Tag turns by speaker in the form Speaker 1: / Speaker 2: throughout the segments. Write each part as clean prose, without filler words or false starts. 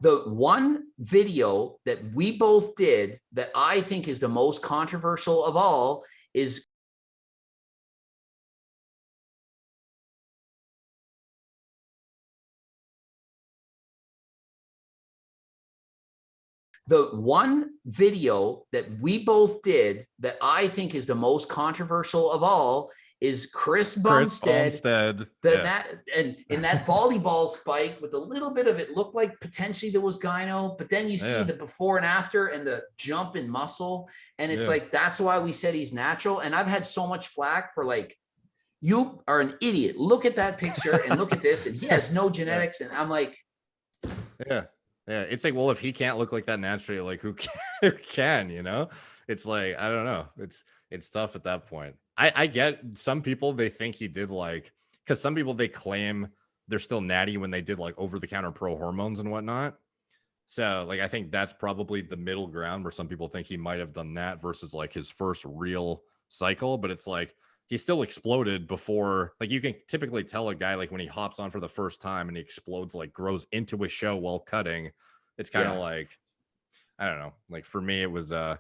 Speaker 1: The one video that we both did that I think is the most controversial of all is the one video that we both did that I think is the most controversial of all is Chris Bumstead. And in that volleyball spike with a little bit of it looked like potentially there was gyno, but then you see the before and after and the jump in muscle. And it's like, that's why we said he's natural. And I've had so much flack for like, you are an idiot. Look at that picture and look at this. And he has no genetics. And I'm like,
Speaker 2: yeah. It's like, well, if he can't look like that naturally, like who can, you know? It's like, I don't know. It's tough at that point. I get some people, they think he did like, because some people, they claim they're still natty when they did like over-the-counter pro hormones and whatnot. So like, I think that's probably the middle ground where some people think he might have done that versus like his first real cycle. But it's like, he still exploded before. Like, you can typically tell a guy, like when he hops on for the first time and he explodes, like grows into a show while cutting. It's kind of like, I don't know. Like for me, it was, I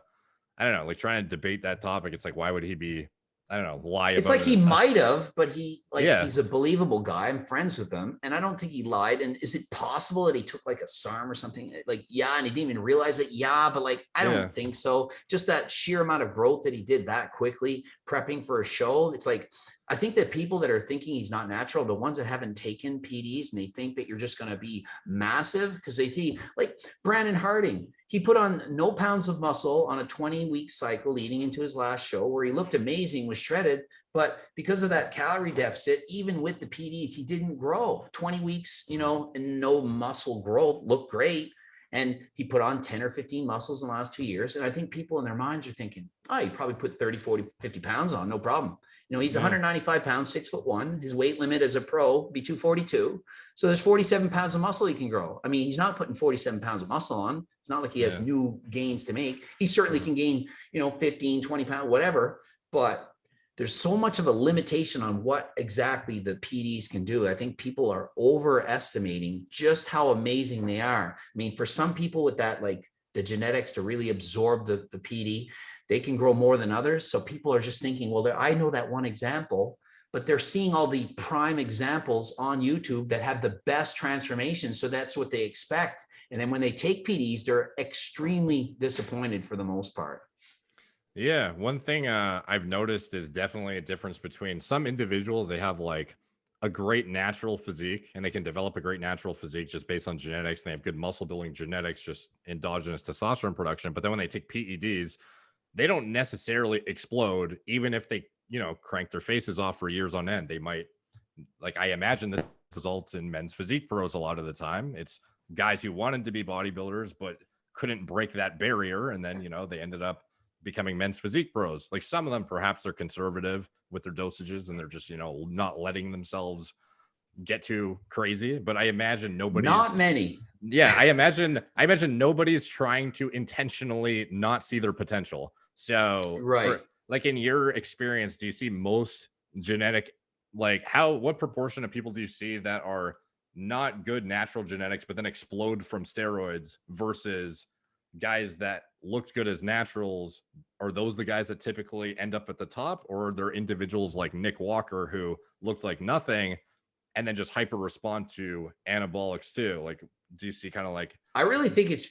Speaker 2: don't know, like trying to debate that topic. It's like, why would he be, I don't know, lie
Speaker 1: it's
Speaker 2: about
Speaker 1: like he might have, but he like he's a believable guy. I'm friends with him, and I don't think he lied. And is it possible that he took like a SARM or something? Like, yeah, and he didn't even realize it. Yeah, but like, I don't think so. Just that sheer amount of growth that he did that quickly, prepping for a show. It's like, I think that people that are thinking he's not natural, the ones that haven't taken PDs and they think that you're just going to be massive because they see like Brandon Harding, he put on no pounds of muscle on a 20-week cycle leading into his last show where he looked amazing, was shredded. But because of that calorie deficit, even with the PDs, he didn't grow. 20 weeks, you know, and no muscle growth, looked great. And he put on 10 or 15 muscles in the last 2 years. And I think people in their minds are thinking, oh, he probably put 30, 40, 50 pounds on, no problem. You know, he's 195 pounds, 6'1". His weight limit as a pro be 242. So there's 47 pounds of muscle he can grow. I mean, he's not putting 47 pounds of muscle on. It's not like he has new gains to make. He certainly can gain, you know, 15, 20 pounds, whatever. But there's so much of a limitation on what exactly the PDs can do. I think people are overestimating just how amazing they are. I mean, for some people with that, like the genetics to really absorb the PD, they can grow more than others. So people are just thinking, well, I know that one example, but they're seeing all the prime examples on YouTube that have the best transformation. So that's what they expect. And then when they take PDs, they're extremely disappointed for the most part.
Speaker 2: Yeah, one thing I've noticed is definitely a difference between some individuals. They have like a great natural physique and they can develop a great natural physique just based on genetics. They have good muscle building genetics, just endogenous testosterone production. But then when they take PEDs, they don't necessarily explode, even if they, you know, crank their faces off for years on end. They might, like, I imagine this results in men's physique pros a lot of the time. It's guys who wanted to be bodybuilders, but couldn't break that barrier. And then, you know, they ended up becoming men's physique pros. Like some of them, perhaps they're conservative with their dosages and they're just, you know, not letting themselves get too crazy. But I imagine nobody's
Speaker 1: not many.
Speaker 2: Yeah, I imagine nobody's trying to intentionally not see their potential. So,
Speaker 1: right.
Speaker 2: Like in your experience, do you see most genetic, like what proportion of people do you see that are not good natural genetics, but then explode from steroids versus guys that looked good as naturals? Are those the guys that typically end up at the top, or are there individuals like Nick Walker who looked like nothing and then just hyper respond to anabolics too? Like, do you see kind of like,
Speaker 1: I really think it's